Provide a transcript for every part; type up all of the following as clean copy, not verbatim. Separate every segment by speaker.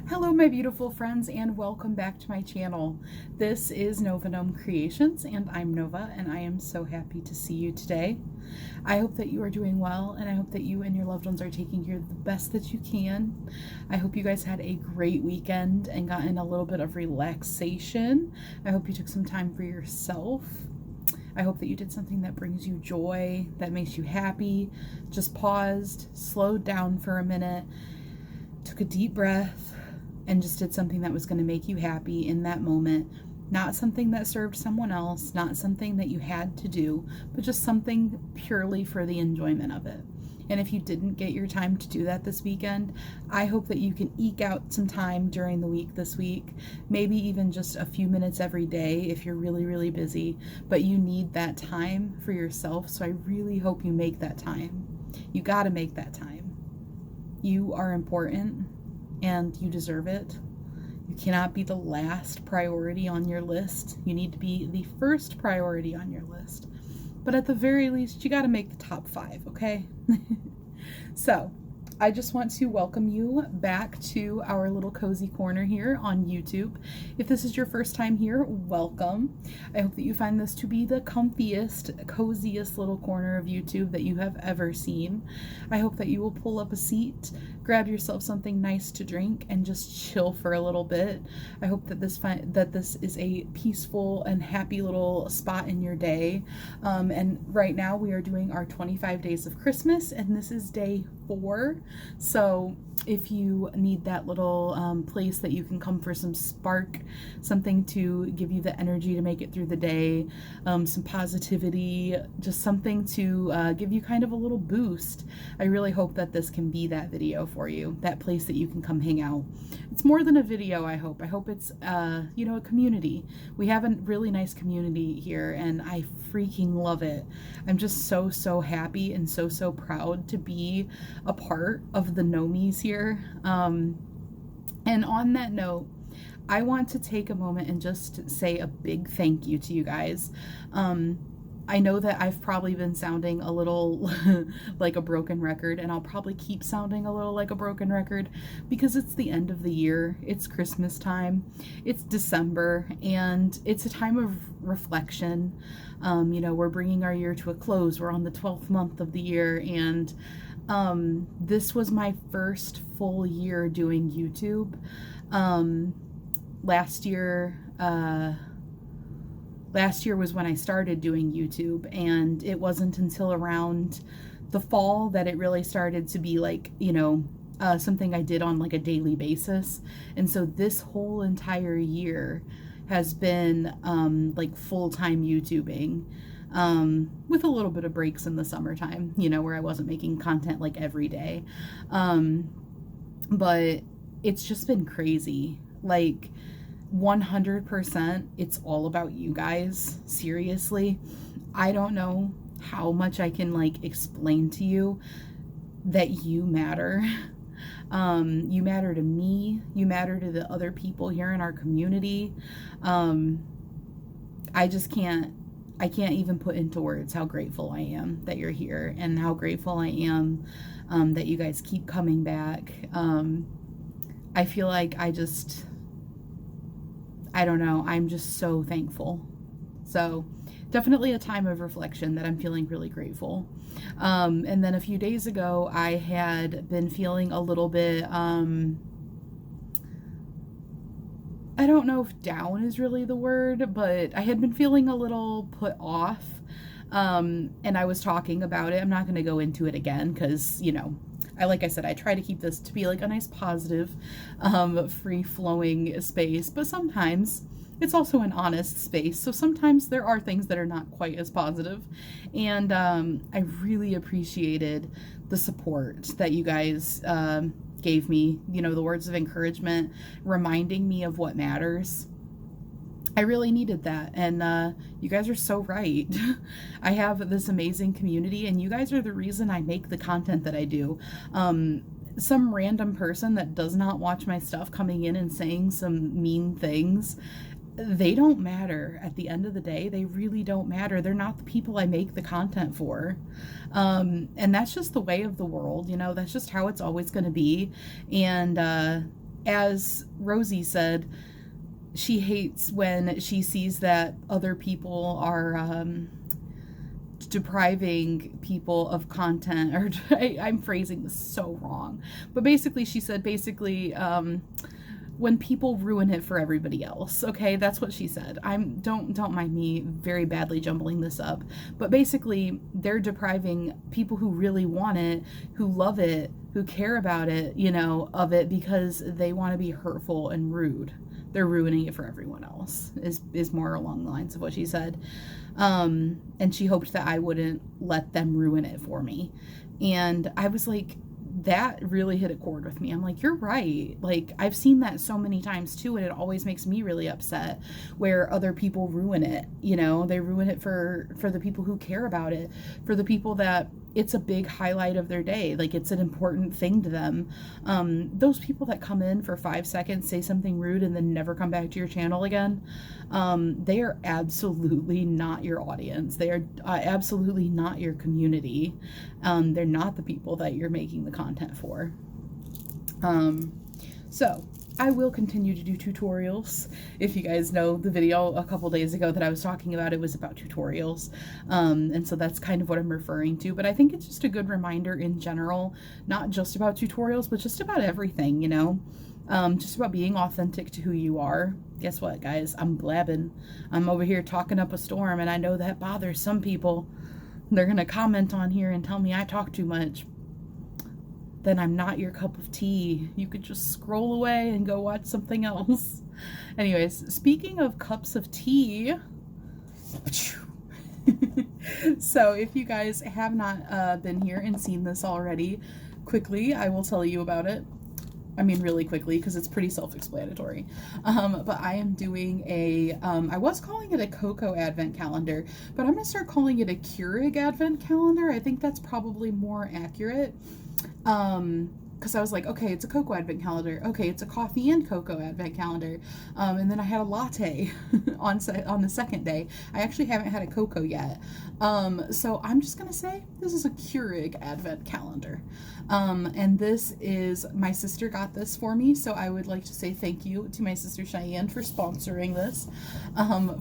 Speaker 1: Hello my beautiful friends and welcome back to my channel. This is Gnome Creations and I'm Nova and I am so happy to see you today. I hope that you are doing well and I hope that you and your loved ones are taking care of the best that you can. I hope you guys had a great weekend and got in a little bit of relaxation. I hope you took some time for yourself. I hope that you did something that brings you joy, that makes you happy, just paused, slowed down for a minute, took a deep breath, and just did something that was going to make you happy in that moment. Not something that served someone else, not something that you had to do, but just something purely for the enjoyment of it. And if you didn't get your time to do that this weekend, I hope that you can eke out some time during the week this week, maybe even just a few minutes every day if you're really, really busy, but you need that time for yourself. So I really hope you make that time. You got to make that time. You are important and you deserve it. You cannot be the last priority on your list. You need to be the first priority on your list. But at the very least, you got to make the top 5, okay? So, I just want to welcome you back to our little cozy corner here on YouTube. If this is your first time here, welcome. I hope that you find this to be the comfiest, coziest little corner of YouTube that you have ever seen. I hope that you will pull up a seat, grab yourself something nice to drink, and just chill for a little bit. I hope that this is a peaceful and happy little spot in your day. And right now we are doing our 25 days of Christmas, and this is day 4. So if you need that little place that you can come for some spark, something to give you the energy to make it through the day, some positivity, just something to give you kind of a little boost, I really hope that this can be that video for you, that place that you can come hang out. It's more than a video, I hope. I hope it's, a community. We have a really nice community here and I freaking love it. I'm just so happy and so proud to be a part of the Gnomes here. And on that note, I want to take a moment and just say a big thank you to you guys. I know that I've probably been sounding a little like a broken record, and I'll probably keep sounding a little like a broken record because it's the end of the year, it's Christmas time, it's December, and it's a time of reflection. We're bringing our year to a close. We're on the 12th month of the year, and this was my first full year doing YouTube. Last year was when I started doing YouTube, and it wasn't until around the fall that it really started to be like, something I did on like a daily basis. And so this whole entire year has been like full-time YouTubing, with a little bit of breaks in the summertime, where I wasn't making content like every day. But it's just been crazy. Like 100%, it's all about you guys. Seriously, I don't know how much I can like explain to you that you matter. You matter to me, you matter to the other people here in our community. I can't even put into words how grateful I am that you're here and how grateful I am that you guys keep coming back. I feel like I don't know, I'm just so thankful. So definitely a time of reflection that I'm feeling really grateful. And then a few days ago, I had been feeling a little bit, I don't know if down is really the word, but I had been feeling a little put off. And I was talking about it. I'm not going to go into it again because, like I said, I try to keep this to be like a nice positive, free-flowing space, but sometimes it's also an honest space. So sometimes there are things that are not quite as positive. And I really appreciated the support that you guys gave me, the words of encouragement, reminding me of what matters. I really needed that, and you guys are so right. I have this amazing community, and you guys are the reason I make the content that I do. Some random person that does not watch my stuff coming in and saying some mean things, they don't matter at the end of the day. They really don't matter. They're not the people I make the content for. And that's just the way of the world, that's just how it's always going to be. And as Rosie said, she hates when she sees that other people are depriving people of content, or I'm phrasing this so wrong, but basically she said when people ruin it for everybody else. Okay, that's what she said. Don't mind me very badly jumbling this up, but basically they're depriving people who really want it, who love it, who care about it, you know, of it because they want to be hurtful and rude. They're ruining it for everyone else, is more along the lines of what she said. And she hoped that I wouldn't let them ruin it for me. And I was like, that really hit a chord with me. I'm like, you're right. Like, I've seen that so many times too, and it always makes me really upset where other people ruin it. You know, they ruin it for the people who care about it, for the people that it's a big highlight of their day. Like, it's an important thing to them. Those people that come in for 5 seconds, say something rude, and then never come back to your channel again, they are absolutely not your audience. They are absolutely not your community. They're not the people that you're making the content for. So I will continue to do tutorials. If you guys know the video a couple days ago that I was talking about, it was about tutorials. And so that's kind of what I'm referring to. But I think it's just a good reminder in general, not just about tutorials, but just about everything, you know? Just about being authentic to who you are. Guess what, guys? I'm blabbing. I'm over here talking up a storm, and I know that bothers some people. They're going to comment on here and tell me I talk too much. Then I'm not your cup of tea. You could just scroll away and go watch something else. Anyways, speaking of cups of tea, so if you guys have not been here and seen this already, quickly, I will tell you about it. I mean, really quickly, because it's pretty self-explanatory. But I am doing I was calling it a cocoa advent calendar, but I'm going to start calling it a Keurig advent calendar. I think that's probably more accurate. Because I was like, okay, it's a cocoa advent calendar. Okay, it's a coffee and cocoa advent calendar. And then I had a latte on the second day. I actually haven't had a cocoa yet. So I'm just going to say this is a Keurig advent calendar. And this is, my sister got this for me, so I would like to say thank you to my sister Cheyenne for sponsoring this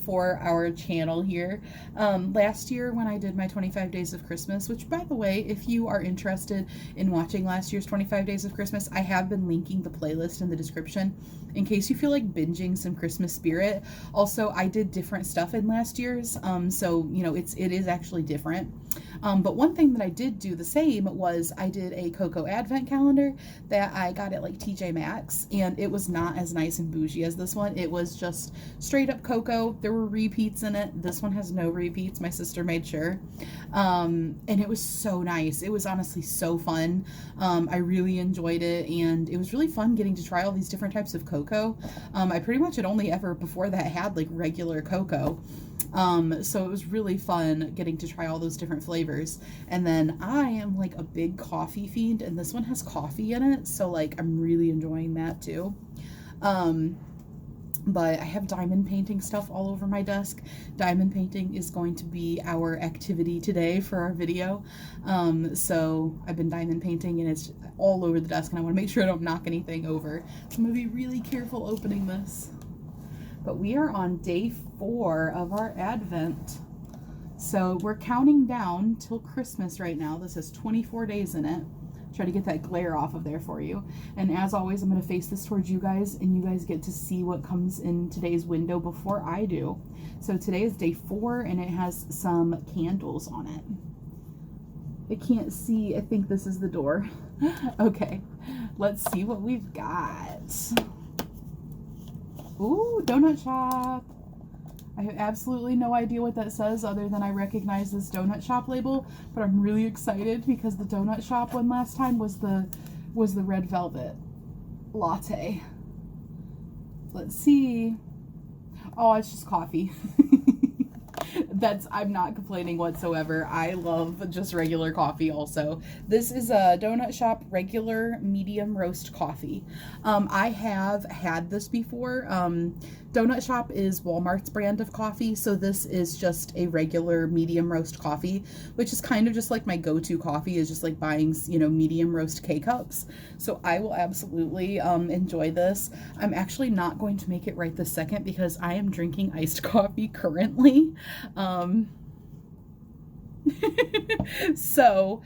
Speaker 1: for our channel here. Last year when I did my 25 Days of Christmas, which by the way, if you are interested in watching last year's 25 Days of Christmas, I have been linking the playlist in the description in case you feel like binging some Christmas spirit. Also, I did different stuff in last year's, so you know, it is actually different. But one thing that I did do the same was I did a cocoa advent calendar that I got at like TJ Maxx, and it was not as nice and bougie as this one. It was just straight up cocoa. There were repeats in it. This one has no repeats. My sister made sure. And it was so nice. It was honestly so fun. I really enjoyed it, and it was really fun getting to try all these different types of cocoa. I pretty much had only ever before that had like regular cocoa. So it was really fun getting to try all those different flavors. And then I am like a big coffee fiend, and this one has coffee in it, so like I'm really enjoying that too. But I have diamond painting stuff all over my desk. Diamond painting is going to be our activity today for our video. So I've been diamond painting, and it's all over the desk, and I want to make sure I don't knock anything over. So I'm going to be really careful opening this. But we are on day 4 of our Advent. So we're counting down till Christmas right now. This has 24 days in it. Try to get that glare off of there for you. And as always, I'm going to face this towards you guys, and you guys get to see what comes in today's window before I do. So today is day 4, and it has some candles on it. I can't see. I think this is the door. Okay, let's see what we've got. Ooh, donut shop. I have absolutely no idea what that says other than I recognize this donut shop label, but I'm really excited because the donut shop one last time was the red velvet latte. Let's see. Oh, it's just coffee. I'm not complaining whatsoever. I love just regular coffee also. This is a Donut Shop regular medium roast coffee. I have had this before. Donut Shop is Walmart's brand of coffee, so this is just a regular medium roast coffee, which is kind of just like my go-to coffee, is just like buying, medium roast K-cups. So I will absolutely enjoy this. I'm actually not going to make it right this second because I am drinking iced coffee currently. So,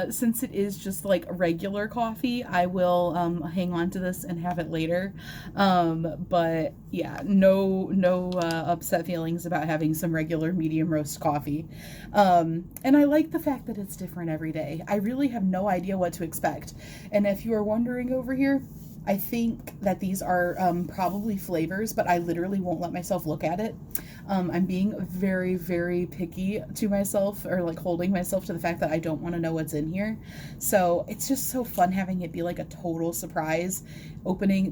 Speaker 1: since it is just like regular coffee, I will hang on to this and have it later. But yeah, no upset feelings about having some regular medium roast coffee. And I like the fact that it's different every day. I really have no idea what to expect. And if you are wondering over here, I think that these are probably flavors, but I literally won't let myself look at it. I'm being very, very picky to myself, or like holding myself to the fact that I don't want to know what's in here. So it's just so fun having it be like a total surprise,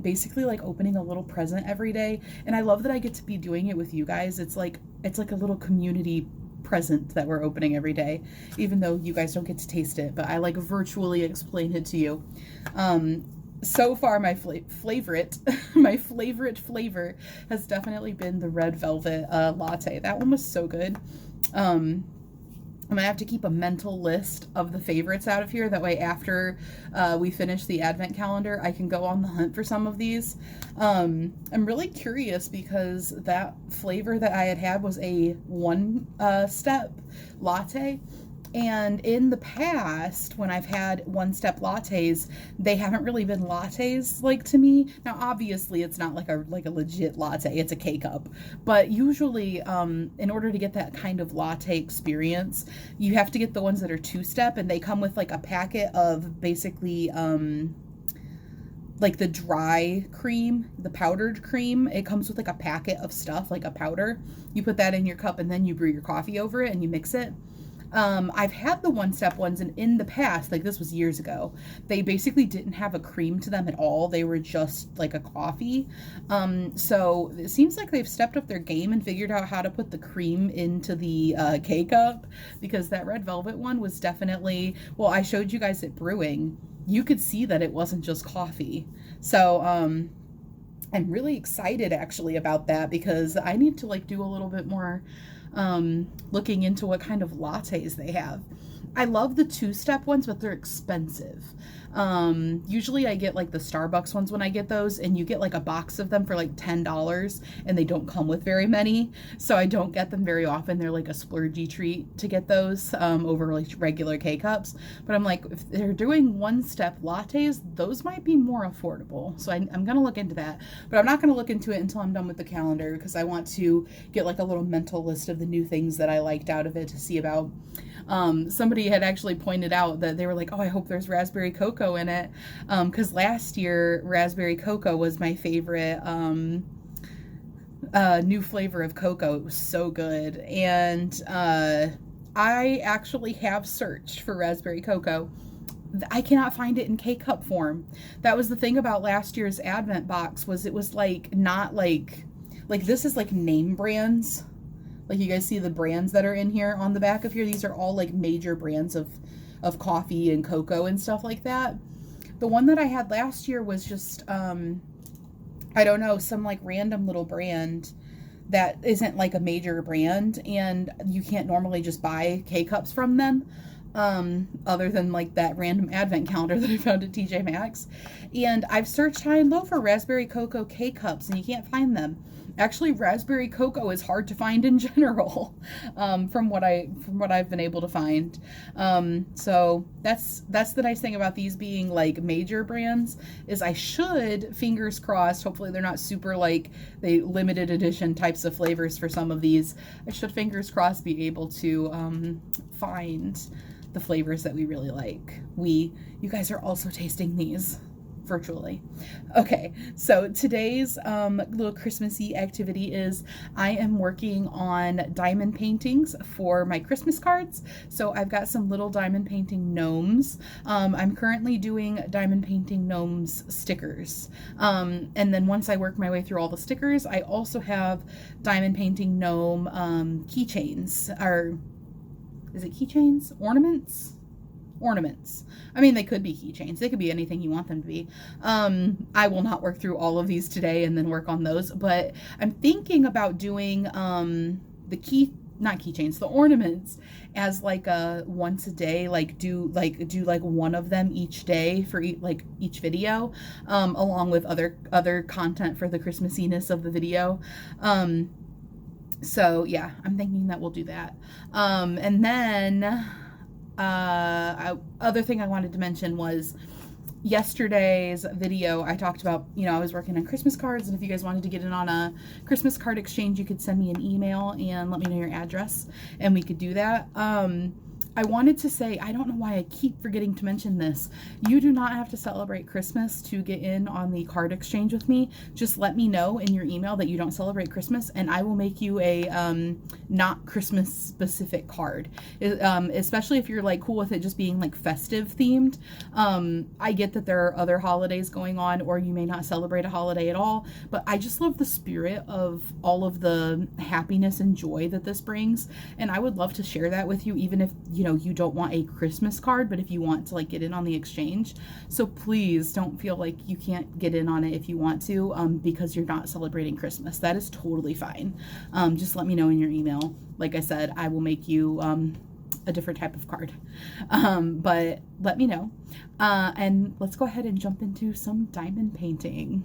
Speaker 1: basically like opening a little present every day. And I love that I get to be doing it with you guys. It's like a little community present that we're opening every day, even though you guys don't get to taste it, but I like virtually explain it to you. So far, my favorite flavor has definitely been the red velvet latte. That one was so good. I'm gonna have to keep a mental list of the favorites out of here. That way, after we finish the advent calendar, I can go on the hunt for some of these. I'm really curious because that flavor that I had was a one-step latte. And in the past, when I've had one-step lattes, they haven't really been lattes like to me. Now, obviously, it's not like a legit latte; it's a K-cup. But usually, in order to get that kind of latte experience, you have to get the ones that are two-step, and they come with like a packet of basically like the dry cream, the powdered cream. It comes with like a packet of stuff, like a powder. You put that in your cup, and then you brew your coffee over it, and you mix it. I've had the one-step ones, and in the past, like this was years ago, they basically didn't have a cream to them at all. They were just like a coffee. So it seems like they've stepped up their game and figured out how to put the cream into the K-cup, because that red velvet one was definitely, well, I showed you guys it brewing. You could see that it wasn't just coffee. So, I'm really excited actually about that, because I need to like do a little bit more looking into what kind of lattes they have. I love the two-step ones, but they're expensive. Usually I get like the Starbucks ones when I get those, and you get like a box of them for like $10, and they don't come with very many, so I don't get them very often. They're like a splurgy treat to get those over like regular K-cups. But I'm like, if they're doing one-step lattes, those might be more affordable. So I'm gonna look into that, but I'm not gonna look into it until I'm done with the calendar, because I want to get like a little mental list of the new things that I liked out of it to see about. Somebody had actually pointed out that they were like, oh, I hope there's raspberry cocoa in it, because last year raspberry cocoa was my favorite new flavor of cocoa. It was so good. And I actually have searched for raspberry cocoa. I cannot find it in K-cup form. That was the thing about last year's advent box, was it was like not like this is like name brands. Like, you guys see the brands that are in here on the back of here. These are all like major brands of coffee and cocoa and stuff like that. The one that I had last year was just, I don't know, some like random little brand that isn't like a major brand, and you can't normally just buy K-cups from them, other than like that random advent calendar that I found at TJ Maxx. And I've searched high and low for raspberry cocoa K-cups, and you can't find them. Actually, raspberry cocoa is hard to find in general, from what I've been able to find. So that's the nice thing about these being like major brands, is I should, fingers crossed, hopefully they're not super like they limited edition types of flavors for some of these. I should, fingers crossed, be able to find the flavors that we really like. You guys are also tasting these. virtually. Okay, so today's little Christmassy activity is I am working on diamond paintings for my Christmas cards. So I've got some little diamond painting gnomes. I'm currently doing diamond painting gnomes stickers. And then once I work my way through all the stickers, I also have diamond painting gnome keychains, or is it keychains? Ornaments? Ornaments. I mean, they could be keychains. They could be anything you want them to be. I will not work through all of these today and then work on those, but I'm thinking about doing not keychains, the ornaments as like a once a day, like do one of them each day for each video, along with other content for the Christmassiness of the video. So yeah, I'm thinking that we'll do that. And then other thing I wanted to mention was yesterday's video. I talked about, I was working on Christmas cards, and if you guys wanted to get in on a Christmas card exchange, you could send me an email and let me know your address, and we could do that. I wanted to say, I don't know why I keep forgetting to mention this. You do not have to celebrate Christmas to get in on the card exchange with me. Just let me know in your email that you don't celebrate Christmas, and I will make you a not Christmas specific card. Especially if you're like cool with it just being like festive themed. I get that there are other holidays going on, or you may not celebrate a holiday at all, but I just love the spirit of all of the happiness and joy that this brings, and I would love to share that with you, even if you don't want a Christmas card, but if you want to like get in on the exchange. So please don't feel like you can't get in on it if you want to, because you're not celebrating Christmas. That is totally fine. Just let me know in your email. Like I said, I will make you a different type of card. But let me know. And let's go ahead and jump into some diamond painting.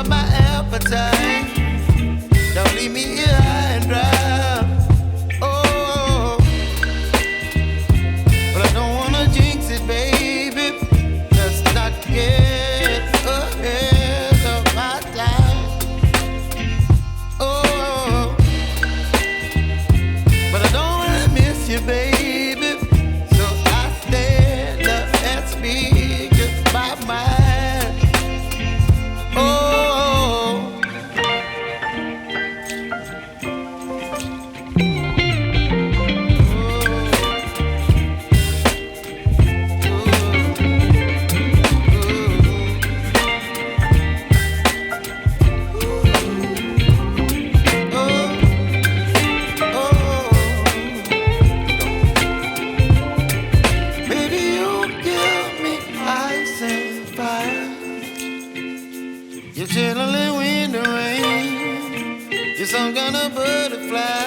Speaker 2: up my appetite. Don't leave me here high and dry. Oh, but I don't wanna jinx it, baby. Let's not get ahead of my time. Oh, but I don't wanna miss you, baby. So I stand up and speak my mind. Oh, baby, you give me ice and fire. You're chilling in the rain. You're some kind of butterfly.